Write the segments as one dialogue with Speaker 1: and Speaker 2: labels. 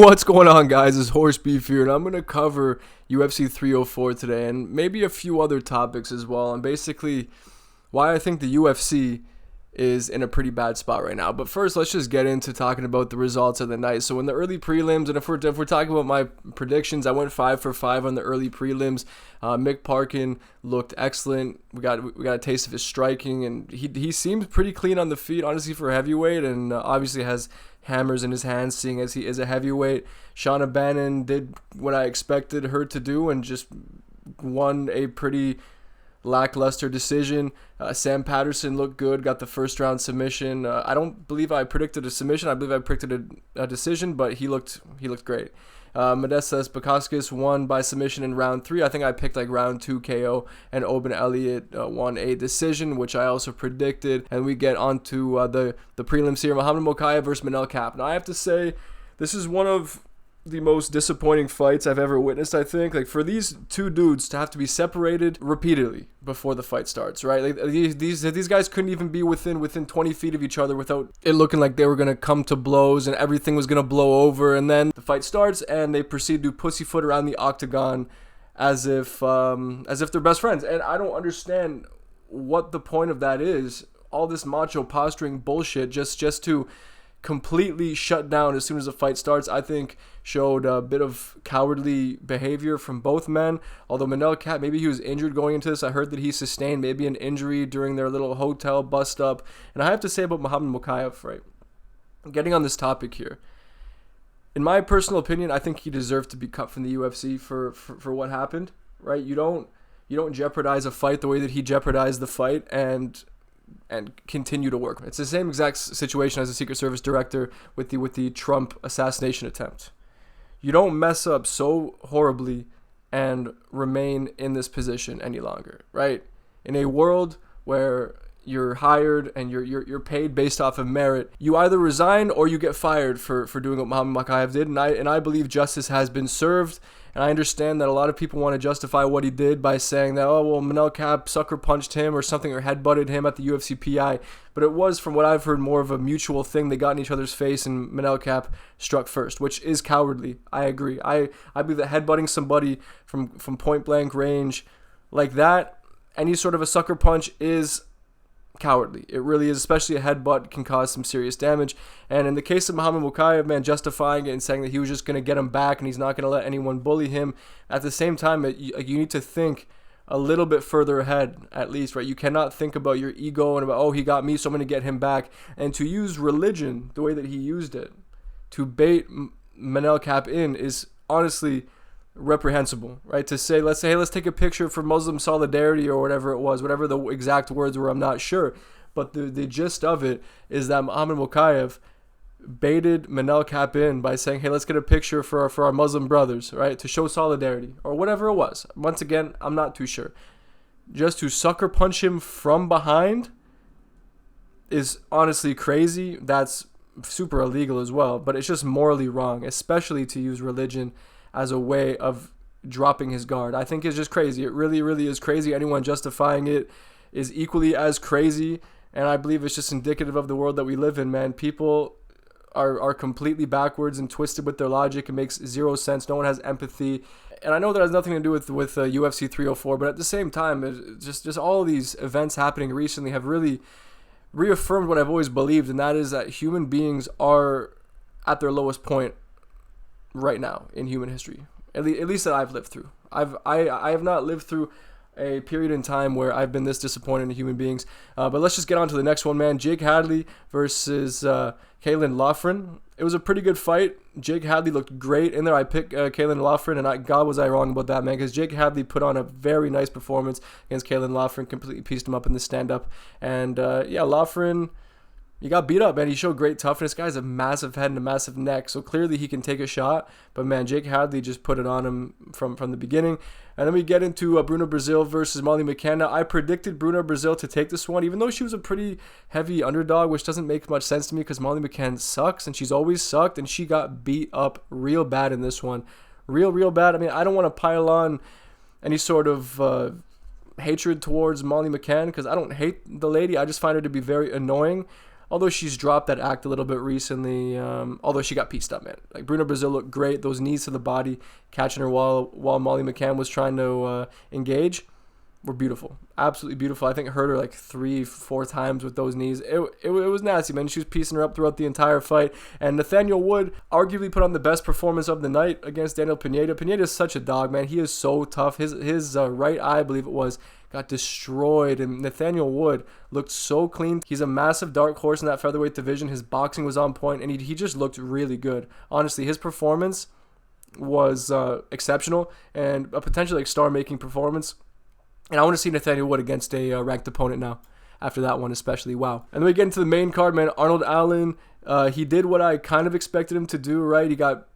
Speaker 1: What's going on, guys? It's Horse Beef here, and I'm going to cover UFC 304 today and maybe a few other topics as well, and basically why I think the UFC is in a pretty bad spot right now. But first, let's just get into talking about the results of the night. So in the early prelims, and if we're talking about my predictions, I went 5 for 5 on the early prelims. Mick Parkin looked excellent. We got a taste of his striking, and he seems pretty clean on the feet, honestly, for a heavyweight, and obviously has hammers in his hands, seeing as he is a heavyweight. Shauna Bannon did what I expected her to do and just won a pretty lackluster decision. Sam Patterson looked good, got the first round submission. I don't believe I predicted a submission. I believe I predicted a decision, but he looked great. Modestas Bukauskas won by submission in round 3. I think I picked like round 2 KO, and Oben Elliott won a decision, which I also predicted. And we get onto the prelims here. Muhammad Mokaev versus Manel Kape. Now I have to say, this is one of the most disappointing fights I've ever witnessed. I think, like, for these two dudes to have to be separated repeatedly before the fight starts, right? Like, these guys couldn't even be within 20 feet of each other without it looking like they were gonna come to blows and everything was gonna blow over. And then the fight starts and they proceed to pussyfoot around the octagon as if they're best friends. And I don't understand what the point of that is. All this macho posturing bullshit just to completely shut down as soon as the fight starts, I think showed a bit of cowardly behavior from both men. Although Manel Kape, maybe he was injured going into this. I heard that he sustained maybe an injury during their little hotel bust up. And I have to say about Muhammad Mokaev, right? Getting on this topic here, in my personal opinion, I think he deserved to be cut from the UFC for what happened, right? You don't jeopardize a fight the way that he jeopardized the fight and continue to work. It's the same exact situation as the Secret Service director with the Trump assassination attempt. You don't mess up so horribly and remain in this position any longer, right? In a world where you're hired and you're paid based off of merit, you either resign or you get fired for doing what Muhammad Mokaev did. And I believe justice has been served. And I understand that a lot of people want to justify what he did by saying that, oh, well, Manel Kape sucker punched him or something, or headbutted him at the UFC PI. But it was, from what I've heard, more of a mutual thing. They got in each other's face and Manel Kape struck first, which is cowardly. I agree. I believe that headbutting somebody from point blank range like that, any sort of a sucker punch, is cowardly. It really is, especially a headbutt can cause some serious damage. And in the case of Muhammad Mokaev, man, justifying it and saying that he was just going to get him back and he's not going to let anyone bully him, at the same time, you need to think a little bit further ahead, at least, right? You cannot think about your ego and about, oh, he got me, so I'm going to get him back. And to use religion the way that he used it to bait Manel Kape in is honestly reprehensible, right? To say, let's take a picture for Muslim solidarity or whatever it was, whatever the exact words were, I'm not sure. But the gist of it is that Muhammad Mokaev baited Manel Kape in by saying, hey, let's get a picture for our Muslim brothers, right? To show solidarity or whatever it was. Once again, I'm not too sure. Just to sucker punch him from behind is honestly crazy. That's super illegal as well, but it's just morally wrong, especially to use religion as a way of dropping his guard. I think it's just crazy. It really, really is crazy. Anyone justifying it is equally as crazy, and I believe it's just indicative of the world that we live in, man. People are completely backwards and twisted with their logic. It makes zero sense. No one has empathy. And I know that has nothing to do with UFC 304, but at the same time, just all of these events happening recently have really reaffirmed what I've always believed, and that is that human beings are at their lowest point right now in human history, at least that I've lived through. I have not lived through a period in time where I've been this disappointed in human beings. But let's just get on to the next one, man. Jake Hadley versus Kaylen Loughran. It was a pretty good fight. Jake Hadley looked great in there. I picked Kaylen Loughran, and God was I wrong about that, man, because Jake Hadley put on a very nice performance against Kaylen Loughran, completely pieced him up in the stand-up. And yeah, Loughran, he got beat up, man. He showed great toughness. Guy has a massive head and a massive neck, so clearly he can take a shot. But, man, Jake Hadley just put it on him from the beginning. And then we get into Bruno Brazil versus Molly McCann. I predicted Bruno Brazil to take this one, even though she was a pretty heavy underdog, which doesn't make much sense to me because Molly McCann sucks, and she's always sucked, and she got beat up real bad in this one. Real bad. I mean, I don't want to pile on any sort of hatred towards Molly McCann because I don't hate the lady. I just find her to be very annoying. although she's dropped that act a little bit recently, although she got pieced up, man. Like, Bruna Brazil looked great. Those knees to the body, catching her while Molly McCann was trying to engage, were beautiful. Absolutely beautiful. I think hurt her like 3-4 times with those knees. It was nasty, man. She was piecing her up throughout the entire fight. And Nathaniel Wood arguably put on the best performance of the night against Daniel Pineda. Pineda is such a dog, man. He is so tough. His right eye, I believe it was, got destroyed, and Nathaniel Wood looked so clean. He's a massive dark horse in that featherweight division. His boxing was on point, and he just looked really good. Honestly, his performance was exceptional and a potentially like star-making performance. And I want to see Nathaniel Wood against a ranked opponent now. After that one especially, wow. And then we get into the main card, man. Arnold Allen, he did what I kind of expected him to do, right? He got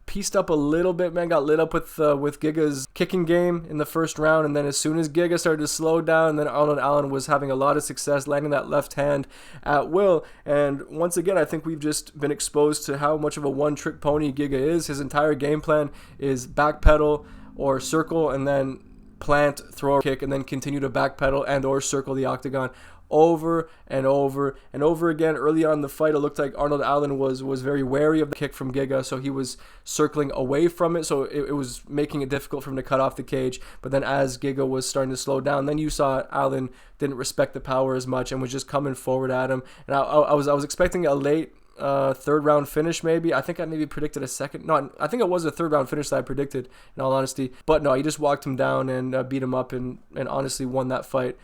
Speaker 1: pieced up a little bit, man. Got lit up with Giga's kicking game in the first round, and then as soon as Giga started to slow down, then Arnold Allen was having a lot of success landing that left hand at will. And once again, I think we've just been exposed to how much of a one-trick pony Giga is. His entire game plan is backpedal or circle, and then plant, throw a kick, and then continue to backpedal and or circle the octagon over and over and over again. Early on in the fight, it looked like Arnold Allen was very wary of the kick from Giga, so he was circling away from it, so it was making it difficult for him to cut off the cage. But then as Giga was starting to slow down, then you saw Allen didn't respect the power as much and was just coming forward at him. And I was expecting a late third round finish, maybe. I think I maybe predicted a second. No, I think it was a third round finish that I predicted, in all honesty. But no, he just walked him down and beat him up and honestly won that fight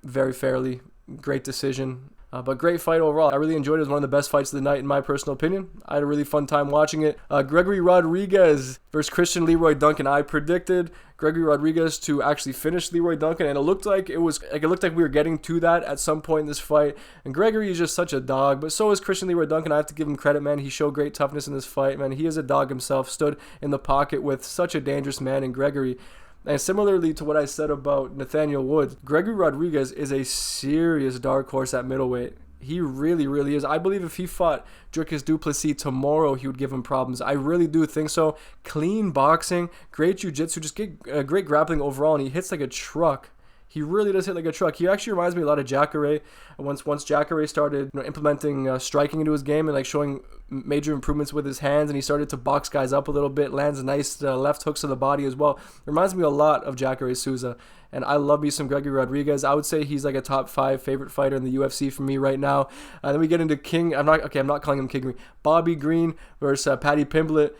Speaker 1: very fairly. Great decision. But great fight overall. I really enjoyed it. It was one of the best fights of the night, in my personal opinion. I had a really fun time watching it. Gregory Rodriguez versus Christian Leroy Duncan. I predicted Gregory Rodriguez to actually finish Leroy Duncan, and it looked like we were getting to that at some point in this fight. And Gregory is just such a dog, but so is Christian Leroy Duncan. I have to give him credit, man. He showed great toughness in this fight, man. He is a dog himself. Stood in the pocket with such a dangerous man in Gregory. And similarly to what I said about Nathaniel Wood, Gregory Rodriguez is a serious dark horse at middleweight. He really, really is. I believe if he fought Dricus du Plessis tomorrow, he would give him problems. I really do think so. Clean boxing, great jiu-jitsu, just great grappling overall, and he hits like a truck. He really does hit like a truck. He actually reminds me a lot of Jacare. Once Jacare started implementing striking into his game and like showing major improvements with his hands, and he started to box guys up a little bit, lands nice left hooks to the body as well. It reminds me a lot of Jacare Souza. And I love me some Gregory Rodriguez. I would say he's like a top 5 favorite fighter in the UFC for me right now. Then we get into King. I'm not calling him King Green. Bobby Green versus Paddy Pimblett.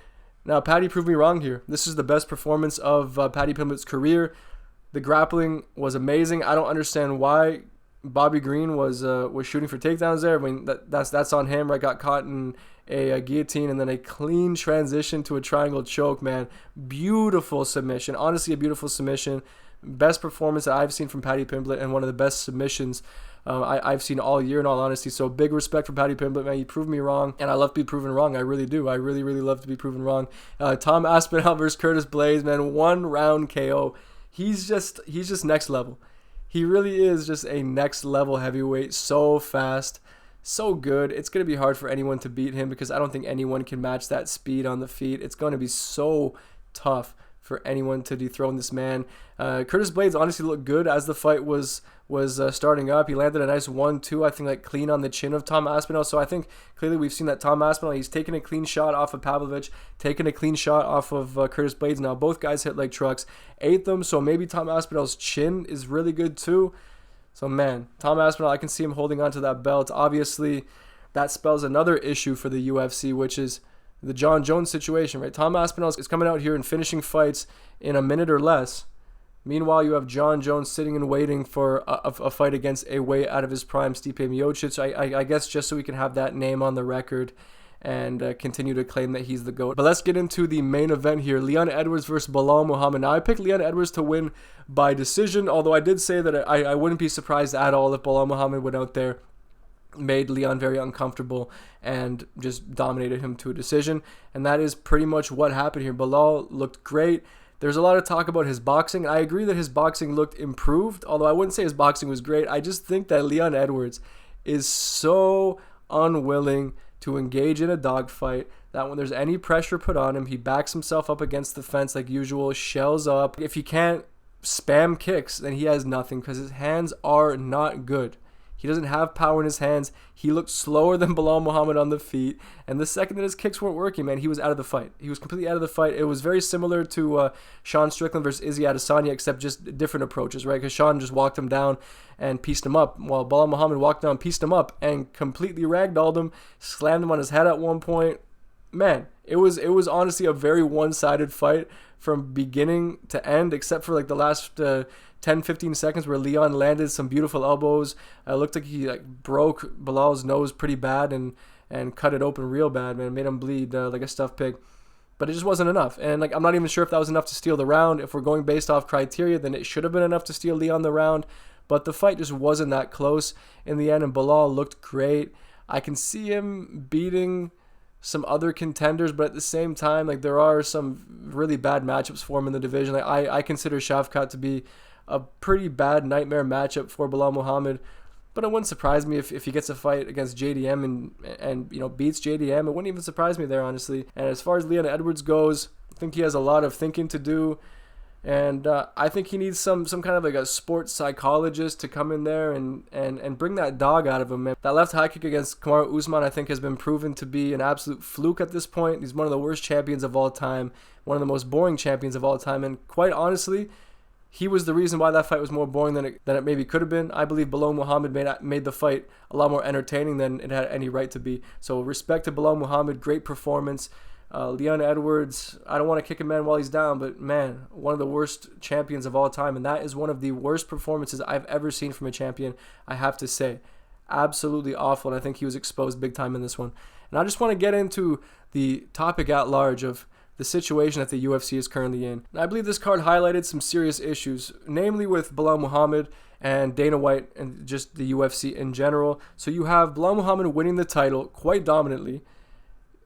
Speaker 1: Now, Paddy proved me wrong here. This is the best performance of Paddy Pimblett's career. The grappling was amazing. I don't understand why Bobby Green was shooting for takedowns there. I mean, that's on him, right? Got caught in a guillotine and then a clean transition to a triangle choke, man. Beautiful submission. Honestly, a beautiful submission. Best performance that I've seen from Paddy Pimblett, and one of the best submissions I've seen all year, in all honesty. So big respect for Paddy Pimblett, man. You proved me wrong, and I love to be proven wrong. I really do. I really, really love to be proven wrong. Tom Aspinall versus Curtis Blaydes, man. 1 round KO. He's just next level. He really is just a next level heavyweight. So fast, so good. It's going to be hard for anyone to beat him, because I don't think anyone can match that speed on the feet. It's going to be so tough for anyone to dethrone this man. Curtis Blaydes honestly looked good as the fight was starting up. He landed a nice 1-2, I think, like clean on the chin of Tom Aspinall. So I think clearly we've seen that Tom Aspinall, he's taken a clean shot off of Pavlovich, taken a clean shot off of Curtis Blaydes. Now both guys hit like trucks, ate them. So maybe Tom Aspinall's chin is really good too. So man, Tom Aspinall, I can see him holding on to that belt. Obviously, that spells another issue for the UFC, which is the John Jones situation, right? Tom Aspinall is coming out here and finishing fights in a minute or less. Meanwhile, you have John Jones sitting and waiting for a fight against a way out of his prime, Stipe Miocic. I guess just so we can have that name on the record and continue to claim that he's the GOAT. But let's get into the main event here. Leon Edwards versus Belal Muhammad. Now, I picked Leon Edwards to win by decision, although I did say that I wouldn't be surprised at all if Belal Muhammad went out there, made Leon very uncomfortable, and just dominated him to a decision. And that is pretty much what happened here. Belal looked great. There's a lot of talk about his boxing. I agree that his boxing looked improved, although I wouldn't say his boxing was great. I just think that Leon Edwards is so unwilling to engage in a dogfight that when there's any pressure put on him, he backs himself up against the fence like usual, shells up. If he can't spam kicks, then he has nothing, because his hands are not good. He doesn't have power in his hands. He looked slower than Bilal Muhammad on the feet. And the second that his kicks weren't working, man, he was out of the fight. He was completely out of the fight. It was very similar to Sean Strickland versus Izzy Adesanya, except just different approaches, right? Because Sean just walked him down and pieced him up, while Bilal Muhammad walked down, pieced him up, and completely ragdolled him, slammed him on his head at one point. Man, it was honestly a very one-sided fight from beginning to end, except for like the last 10-15 seconds where Leon landed some beautiful elbows. It looked like he broke Bilal's nose pretty bad and cut it open real bad, man. Made him bleed like a stuffed pig. But it just wasn't enough. And I'm not even sure if that was enough to steal the round. If we're going based off criteria, then it should have been enough to steal Leon the round. But the fight just wasn't that close in the end, and Bilal looked great. I can see him beating some other contenders, but at the same time, there are some really bad matchups for him in the division. I consider Shavkat to be a pretty bad nightmare matchup for Bilal Muhammad, but it wouldn't surprise me if he gets a fight against JDM and beats JDM. It wouldn't even surprise me there, honestly. And as far as Leon Edwards goes, I think he has a lot of thinking to do. And I think he needs some kind of a sports psychologist to come in there and bring that dog out of him, man. That left high kick against Kamaru Usman, I think, has been proven to be an absolute fluke at this point. He's one of the worst champions of all time, one of the most boring champions of all time. And quite honestly, he was the reason why that fight was more boring than it maybe could have been. I believe Bilal Muhammad made the fight a lot more entertaining than it had any right to be. So respect to Bilal Muhammad, great performance. Leon Edwards, I don't want to kick a man while he's down, but man, one of the worst champions of all time, and that is one of the worst performances I've ever seen from a champion, I have to say. Absolutely awful, and I think he was exposed big time in this one. And I just want to get into the topic at large of the situation that the UFC is currently in. And I believe this card highlighted some serious issues, namely with Bilal Muhammad and Dana White and just the UFC in general. So you have Bilal Muhammad winning the title quite dominantly,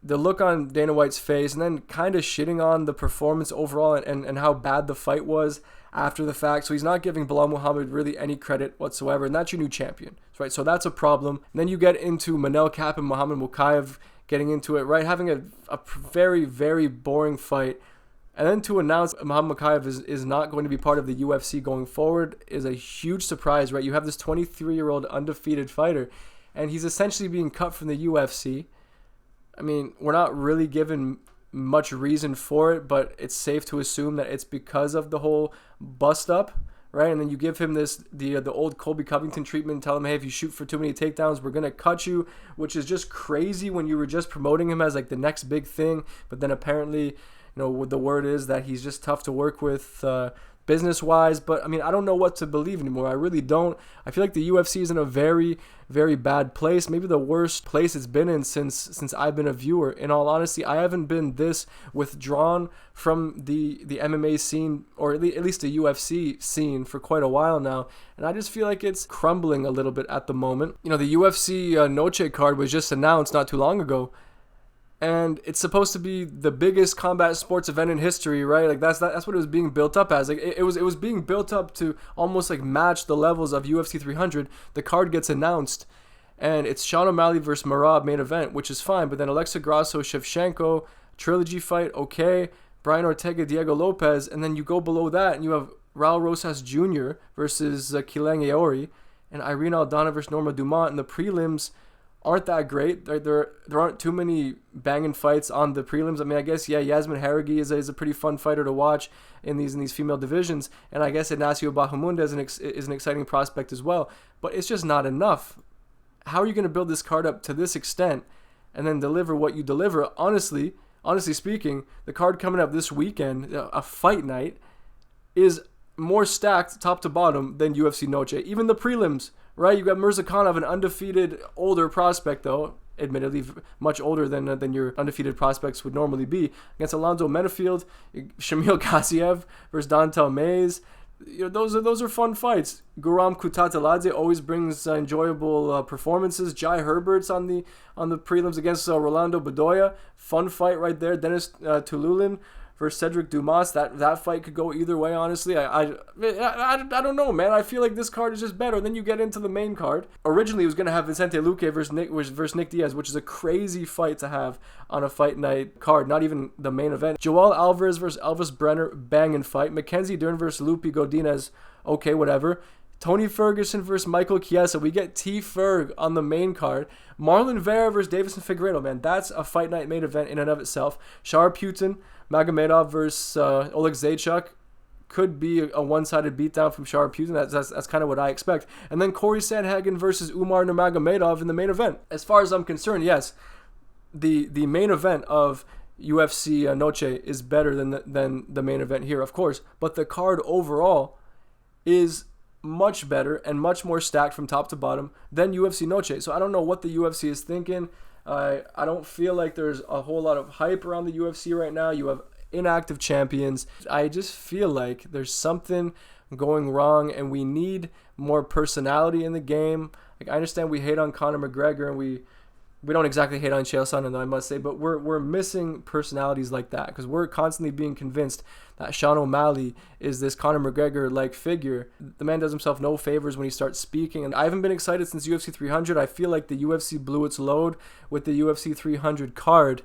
Speaker 1: the look on Dana White's face, and then kind of shitting on the performance overall and how bad the fight was after the fact. So he's not giving Bilal Muhammad really any credit whatsoever, and that's your new champion, right? So that's a problem. And then you get into Manel Kape and Muhammad Mokaev getting into it, right? Having a very, very boring fight. And then to announce Muhammad Mokaev is not going to be part of the UFC going forward is a huge surprise, right? You have this 23-year-old undefeated fighter, and he's essentially being cut from the UFC. I mean, we're not really given much reason for it, but it's safe to assume that it's because of the whole bust up, right? And then you give him the old Colby Covington treatment, tell him, hey, if you shoot for too many takedowns, we're going to cut you, which is just crazy when you were just promoting him as the next big thing. But then apparently, the word is that he's just tough to work with business-wise. But, I mean, I don't know what to believe anymore. I really don't. I feel like the UFC is in a very, very bad place. Maybe the worst place it's been in since I've been a viewer. In all honesty, I haven't been this withdrawn from the MMA scene, or at least the UFC scene, for quite a while now. And I just feel like it's crumbling a little bit at the moment. The UFC Noche card was just announced not too long ago. And it's supposed to be the biggest combat sports event in history, right? That's what it was being built up as. It was being built up to almost match the levels of UFC 300. The card gets announced, and it's Sean O'Malley versus Merab main event, which is fine. But then Alexa Grasso, Shevchenko, trilogy fight, okay. Brian Ortega, Diego Lopez, and then you go below that, and you have Raul Rosas Jr. versus Kileng Aori, and Irene Aldana versus Norma Dumont. And the prelims aren't that great. There aren't too many banging fights on the prelims. I mean, I guess, yeah, Yasmin Haragi is a pretty fun fighter to watch in these female divisions, and I guess Ignacio Bahamunda is an exciting prospect as well. But it's just not enough. How are you going to build this card up to this extent and then deliver what you deliver? Honestly speaking, the card coming up this weekend, a fight night, is more stacked top to bottom than UFC Noche. Even the prelims, right? You got Mirzakhanov, an undefeated older prospect, though, admittedly much older than your undefeated prospects would normally be, against Alonzo Menafield, Shamil Kassiev versus Dontel Mays. Those are fun fights. Guram Kutateladze always brings enjoyable performances. Jai Herbert's on the prelims against Rolando Bedoya. Fun fight right there. Dennis Tululin versus Cedric Dumas. That fight could go either way, honestly. I don't know, man. I feel like this card is just better. Then you get into the main card. Originally, it was going to have Vicente Luque versus Nick Diaz, which is a crazy fight to have on a fight night card, not even the main event. Joel Alvarez versus Elvis Brenner, banging fight. Mackenzie Dern versus Lupe Godinez, okay, whatever. Tony Ferguson versus Michael Chiesa. We get T-Ferg on the main card. Marlon Vera versus Davison Figueiredo, man. That's a fight night main event in and of itself. Sharputin, Magomedov versus Oleg Zaychuk. Could be a one-sided beatdown from Sharputin. That's kind of what I expect. And then Corey Sandhagen versus Umar Nurmagomedov in the main event. As far as I'm concerned, yes, the main event of UFC Noche is better than the main event here, of course. But the card overall is much better and much more stacked from top to bottom than UFC Noche. So I don't know what the UFC is thinking. I don't feel like there's a whole lot of hype around the UFC right now. You have inactive champions. I just feel like there's something going wrong, and we need more personality in the game. Like, I understand we hate on Conor McGregor, and we don't exactly hate on Chael Sonnen, though, I must say, but we're missing personalities like that, because we're constantly being convinced that Sean O'Malley is this Conor McGregor-like figure. The man does himself no favors when he starts speaking, and I haven't been excited since UFC 300. I feel like the UFC blew its load with the UFC 300 card,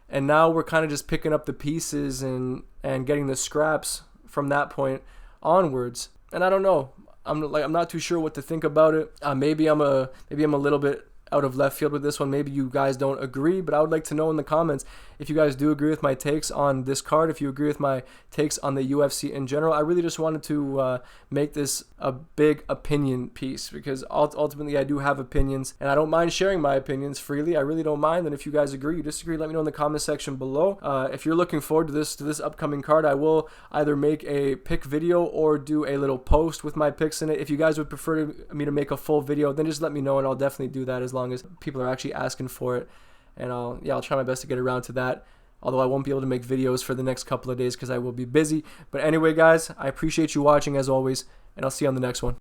Speaker 1: and now we're kind of just picking up the pieces and getting the scraps from that point onwards. And I don't know. I'm not too sure what to think about it. Maybe I'm a little bit out of left field with this one. Maybe you guys don't agree, but I would like to know in the comments if you guys do agree with my takes on this card, if you agree with my takes on the UFC in general. I really just wanted to make this a big opinion piece, because ultimately I do have opinions, and I don't mind sharing my opinions freely. I really don't mind. And if you guys agree or disagree, let me know in the comment section below. If you're looking forward to this upcoming card, I will either make a pick video or do a little post with my picks in it. If you guys would prefer me to make a full video, then just let me know, and I'll definitely do that as long as people are actually asking for it. And I'll try my best to get around to that, although I won't be able to make videos for the next couple of days because I will be busy. But anyway, guys, I appreciate you watching as always, and I'll see you on the next one.